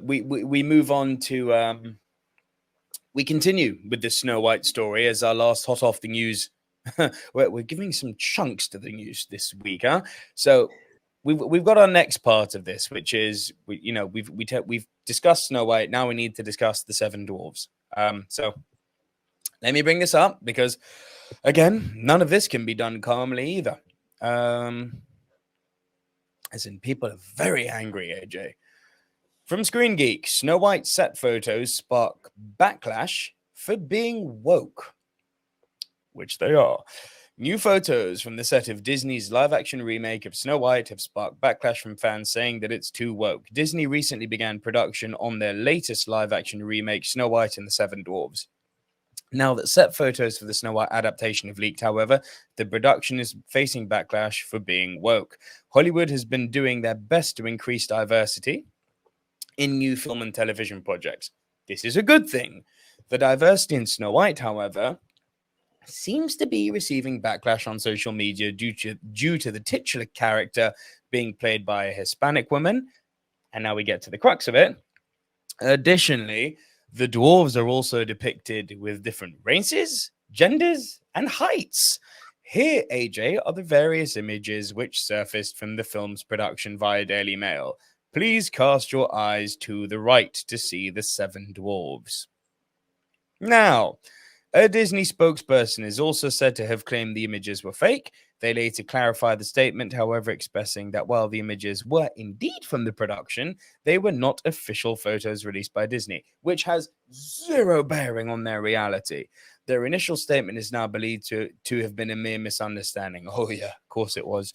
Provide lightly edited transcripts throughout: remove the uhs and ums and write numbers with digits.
we move on to we continue with the Snow White story as our last hot off the news. we're giving some chunks to the news this week, huh? So we've got our next part of this, which is we've discussed Snow White. Now we need to discuss the Seven Dwarves. So let me bring this up because, again, none of this can be done calmly either. As in, people are very angry, AJ. From Screen Geek, Snow White set photos spark backlash for being woke, which they are. New photos from the set of Disney's live-action remake of Snow White have sparked backlash from fans saying that it's too woke. Disney recently began production on their latest live-action remake, Snow White and the Seven Dwarfs. Now that set photos for the Snow White adaptation have leaked, however, the production is facing backlash for being woke. Hollywood has been doing their best to increase diversity in new film and television projects. This is a good thing. The diversity in Snow White, however, seems to be receiving backlash on social media due to the titular character being played by a Hispanic woman. And now we get to the crux of it. Additionally, the dwarves are also depicted with different races, genders, and heights. Here, AJ, are the various images which surfaced from the film's production via Daily Mail. Please cast your eyes to the right to see the Seven Dwarves. Now, a Disney spokesperson is also said to have claimed the images were fake. They later clarified the statement, however, expressing that while the images were indeed from the production, they were not official photos released by Disney, which has zero bearing on their reality. Their initial statement is now believed to have been a mere misunderstanding. Oh yeah, of course it was.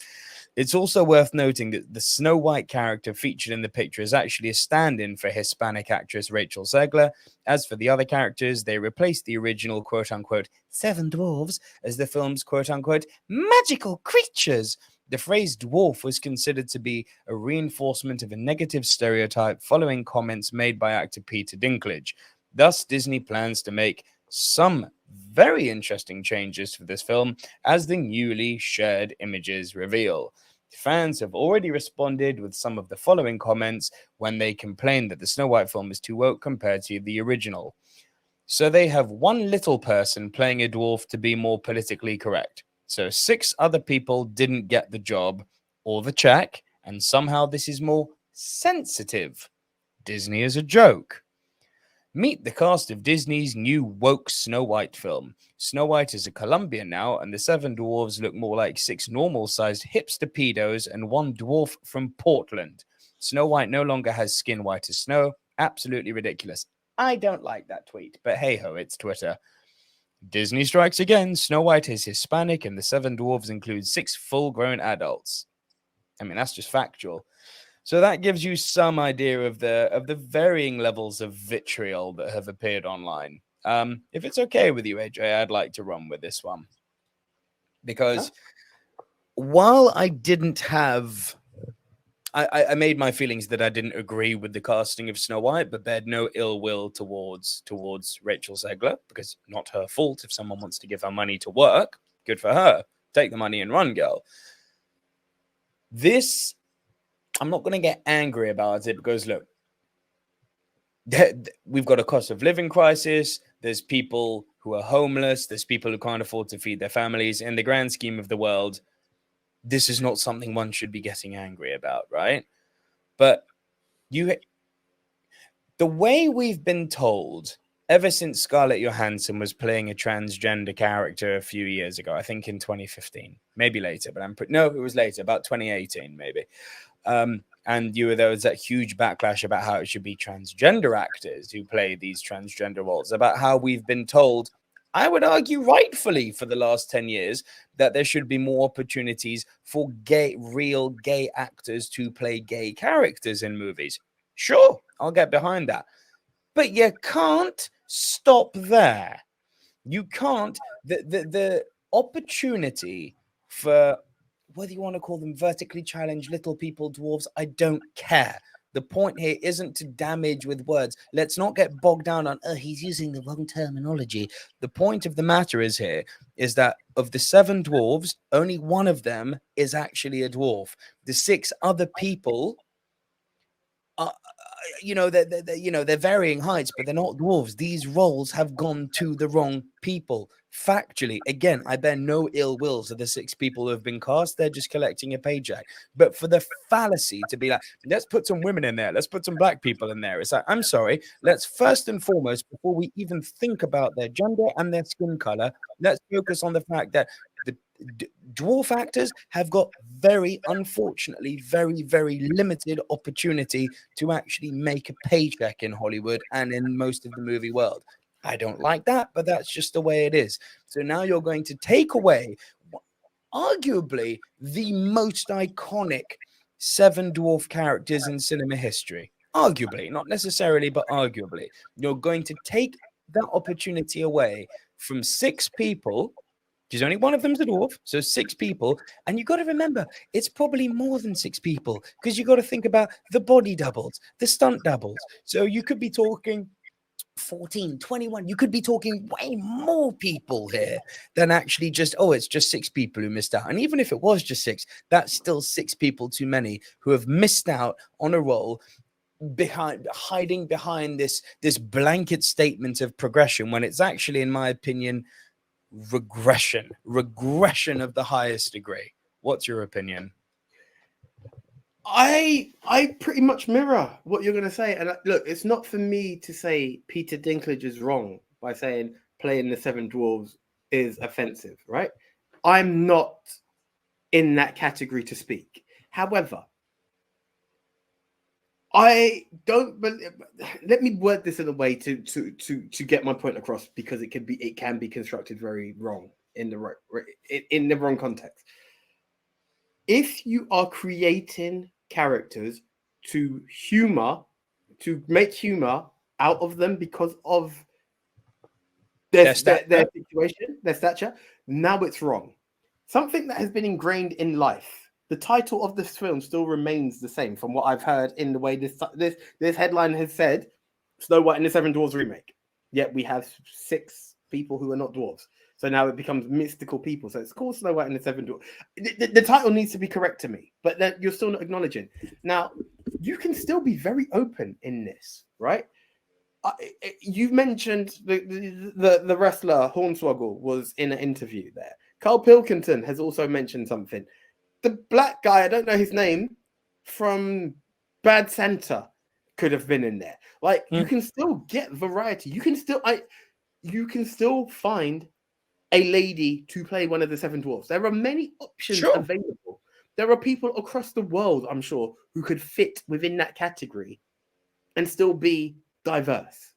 It's also worth noting that the Snow White character featured in the picture is actually a stand-in for Hispanic actress Rachel Zegler. As for the other characters, they replaced the original quote-unquote Seven Dwarves as the film's quote-unquote magical creatures. The phrase dwarf was considered to be a reinforcement of a negative stereotype following comments made by actor Peter Dinklage. Thus, Disney plans to make some very interesting changes for this film, as the newly shared images reveal. Fans have already responded with some of the following comments when they complain that the Snow White film is too woke compared to the original. So they have one little person playing a dwarf to be more politically correct. So 6 other people didn't get the job or the check, and somehow this is more sensitive. Disney is a joke. Meet the cast of Disney's new woke Snow White film. Snow White is a Colombian now, and the 7 dwarves look more like 6 normal-sized hipster pedos and 1 dwarf from Portland. Snow White no longer has skin white as snow. Absolutely ridiculous. I don't like that tweet, but hey-ho, it's Twitter. Disney strikes again. Snow White is Hispanic, and the 7 dwarves include 6 full-grown adults. I mean, that's just factual. So that gives you some idea of the varying levels of vitriol that have appeared online. If it's okay with you, AJ, I'd like to run with this one. Because while I didn't have... I made my feelings that I didn't agree with the casting of Snow White, but bared no ill will towards Rachel Zegler, because not her fault. If someone wants to give her money to work, good for her. Take the money and run, girl. This... I'm not going to get angry about it because, look, we've got a cost of living crisis. There's people who are homeless. There's people who can't afford to feed their families. In the grand scheme of the world, this is not something one should be getting angry about, right? But the way we've been told ever since Scarlett Johansson was playing a transgender character a few years ago, I think in 2015, maybe later, but no, it was later, about 2018, maybe. And there was that huge backlash about how it should be transgender actors who play these transgender roles, about how we've been told, I would argue rightfully for the last 10 years, that there should be more opportunities for real gay actors to play gay characters in movies. Sure, I'll get behind that. But you can't stop there. You can't. The opportunity for... whether you want to call them vertically challenged little people, dwarves, I don't care. The point here isn't to damage with words. Let's not get bogged down on, he's using the wrong terminology. The point of the matter is that of the 7 dwarves, only one of them is actually a dwarf. The 6 other people they're varying heights, but they're not dwarves. These roles have gone to the wrong people. Factually, again, I bear no ill wills of the 6 people who have been cast. They're just collecting a paycheck. But for the fallacy to be like, let's put some women in there, let's put some black people in there. It's like, I'm sorry, let's first and foremost, before we even think about their gender and their skin color, let's focus on the fact that the dwarf actors have got unfortunately, very limited opportunity to actually make a paycheck in Hollywood and in most of the movie world. I don't like that, but that's just the way it is. So now you're going to take away arguably the most iconic 7 dwarf characters in cinema history. Arguably, not necessarily, but arguably. You're going to take that opportunity away from 6 people, because only one of them's a dwarf, so 6 people. And you got to remember, it's probably more than 6 people, because you got to think about the body doubles, the stunt doubles. So you could be talking 14, 21. You could be talking way more people here than actually just, it's just 6 people who missed out. And even if it was just 6, that's still 6 people too many who have missed out on a role hiding behind this blanket statement of progression, when it's actually, in my opinion, regression of the highest degree. What's your opinion? I pretty much mirror what you're going to say. And look, it's not for me to say Peter Dinklage is wrong by saying playing the 7 dwarves is offensive, right? I'm not in that category to speak. However, I don't believe. Let me word this in a way to get my point across, because it can be constructed very wrong in the wrong context. If you are creating characters to make humor out of them because of their situation, their stature, now it's wrong. Something that has been ingrained in life. The title of this film still remains the same from what I've heard in the way this headline has said, Snow White and the 7 Dwarfs remake. Yet we have 6 people who are not dwarves. So now it becomes mystical people. So it's called Snow White and the 7 Dwarfs. The title needs to be correct to me, but you're still not acknowledging. Now, you can still be very open in this, right? You've mentioned the wrestler Hornswoggle was in an interview there. Carl Pilkington has also mentioned something. The black guy, I don't know his name, from Bad Santa could have been in there. Like, you can still get variety. You can still find a lady to play one of the 7 dwarfs. There are many options available. There are people across the world, I'm sure, who could fit within that category and still be diverse.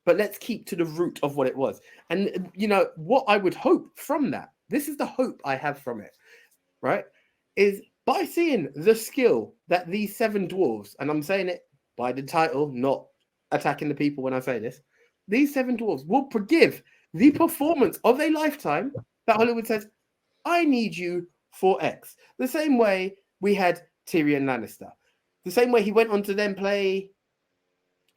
But let's keep to the root of what it was. And, what I would hope from that, this is the hope I have from it, right? Is by seeing the skill that these 7 dwarves, and I'm saying it by the title, not attacking the people when I say this, these 7 dwarves will forgive the performance of a lifetime that Hollywood says, I need you for X. The same way we had Tyrion Lannister. The same way he went on to then play,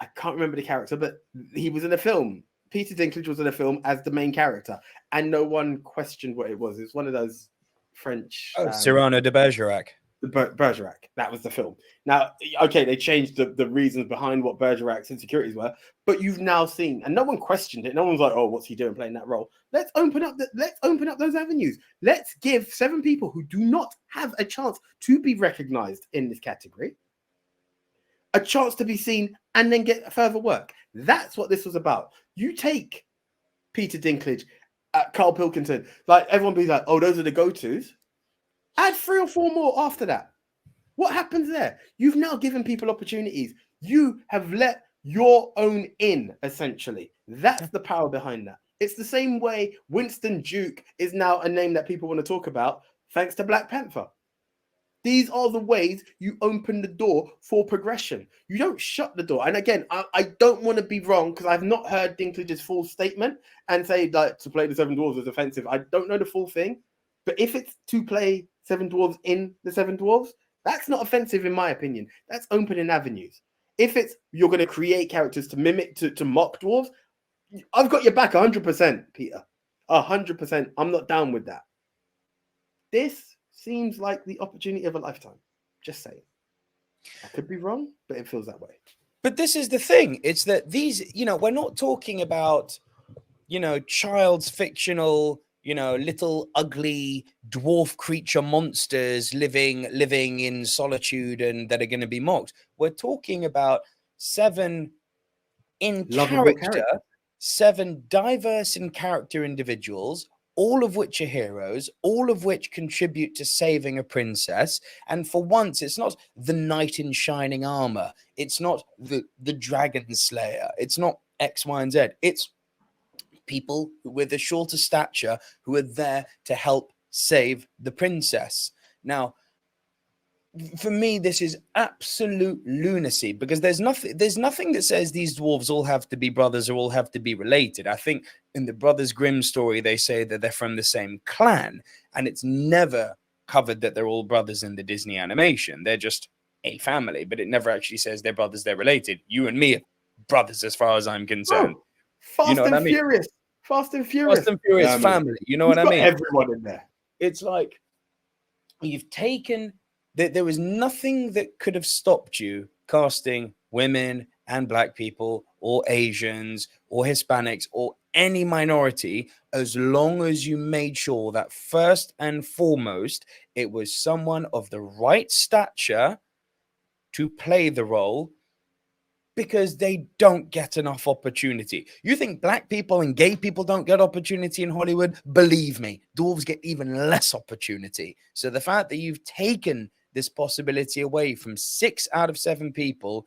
I can't remember the character, but he was in a film. Peter Dinklage was in a film as the main character, and no one questioned what it was. It's one of those French... Cyrano de Bergerac. Bergerac. That was the film. Now, okay, they changed the reasons behind what Bergerac's insecurities were, but you've now seen, and no one questioned it. No one's like, "Oh, what's he doing playing that role?" Let's open up those avenues. Let's give 7 people who do not have a chance to be recognized in this category a chance to be seen and then get further work. That's what this was about. You take Peter Dinklage, Carl Pilkington, like everyone be like, "Oh, those are the go-tos." Add 3 or 4 more after that. What happens there? You've now given people opportunities. You have let your own in, essentially. That's the power behind that. It's the same way Winston Duke is now a name that people want to talk about, thanks to Black Panther. These are the ways you open the door for progression. You don't shut the door. And again, I don't want to be wrong, because I've not heard Dinklage's full statement and say, like, to play the 7 Dwarves is offensive. I don't know the full thing. But if it's to play 7 Dwarves in the 7 Dwarves, that's not offensive in my opinion. That's opening avenues. If it's you're going to create characters to mimic, to mock dwarves, I've got your back 100%, Peter. 100%. I'm not down with that. This seems like the opportunity of a lifetime. Just saying. I could be wrong, but it feels that way. But this is the thing. It's that these, we're not talking about, child's fictional, little ugly dwarf creature monsters living in solitude and that are going to be mocked. We're talking about 7 in Lovable character, character. 7 diverse in character individuals, all of which are heroes, all of which contribute to saving a princess. And for once, it's not the knight in shining armor. It's not the dragon slayer. It's not X, Y, and Z. It's people with a shorter stature who are there to help save the princess. Now, for me, this is absolute lunacy, because there's nothing that says these dwarves all have to be brothers or all have to be related. I think in the Brothers Grimm story, they say that they're from the same clan, and it's never covered that they're all brothers in the Disney animation. They're just a family, but it never actually says they're brothers, they're related. You and me are brothers as far as I'm concerned. Oh, Fast You know what and I mean? Furious. Fast and Furious. Fast and Furious family. You know what I mean? Everyone in there. It's like you've taken that. There was nothing that could have stopped you casting women and black people or Asians or Hispanics or any minority, as long as you made sure that first and foremost it was someone of the right stature to play the role, because they don't get enough opportunity. You think black people and gay people don't get opportunity in Hollywood? Believe me, dwarves get even less opportunity. So the fact that you've taken this possibility away from 6 out of 7 people,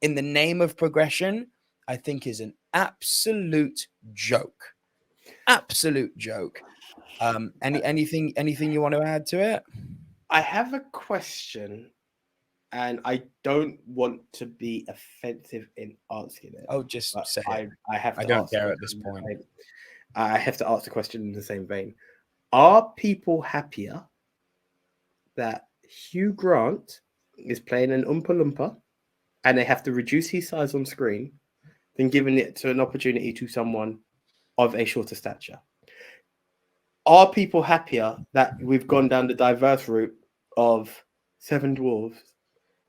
in the name of progression, I think is an absolute joke. Absolute joke. Anything you want to add to it? I have a question, and I don't want to be offensive in asking it. Oh, just say it. I have to. I don't care at this point. I have to ask the question in the same vein. Are people happier that Hugh Grant is playing an Oompa Loompa and they have to reduce his size on screen than giving it to an opportunity to someone of a shorter stature? Are people happier that we've gone down the diverse route of 7 dwarves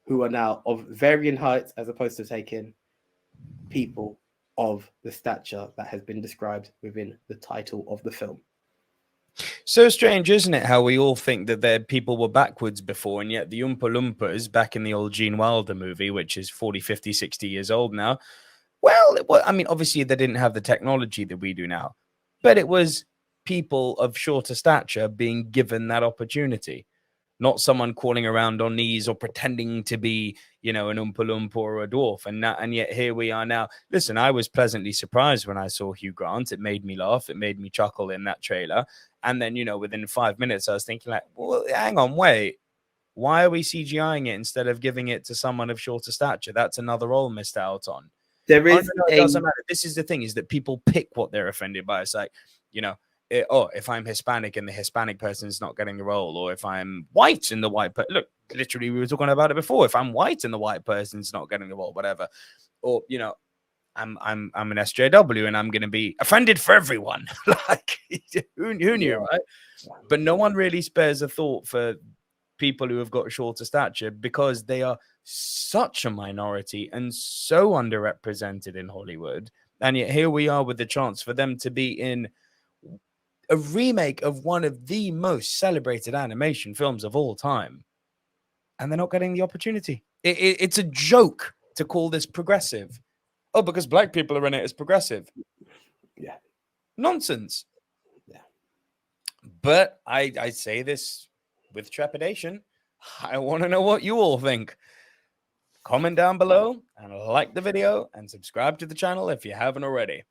who are now of varying heights, as opposed to taking people of the stature that has been described within the title of the film? So strange, isn't it, how we all think that people were backwards before, and yet the Oompa Loompas back in the old Gene Wilder movie, which is 40, 50, 60 years old now, well, I mean, obviously they didn't have the technology that we do now, but it was people of shorter stature being given that opportunity, not someone crawling around on knees or pretending to be, an Oompa Loompa or a dwarf. And yet here we are now. Listen, I was pleasantly surprised when I saw Hugh Grant. It made me laugh. It made me chuckle in that trailer. And then, within 5 minutes, I was thinking like, well, hang on, wait. Why are we CGIing it instead of giving it to someone of shorter stature? That's another role missed out on. There is it doesn't matter. This is the thing, is that people pick what they're offended by. It's like, if I'm Hispanic and the Hispanic person's not getting the role, or if I'm white and the white look, literally, we were talking about it before. If I'm white and the white person's not getting the role, whatever, or I'm an SJW and I'm going to be offended for everyone. Like, who knew, right? But no one really spares a thought for people who have got shorter stature, because they are such a minority and so underrepresented in Hollywood. And yet here we are with the chance for them to be in a remake of one of the most celebrated animation films of all time, and they're not getting the opportunity. It's a joke to call this progressive. Oh, because black people are in it, it's progressive. Yeah. Nonsense. Yeah. But I say this with trepidation. I want to know what you all think. Comment down below and like the video and subscribe to the channel if you haven't already.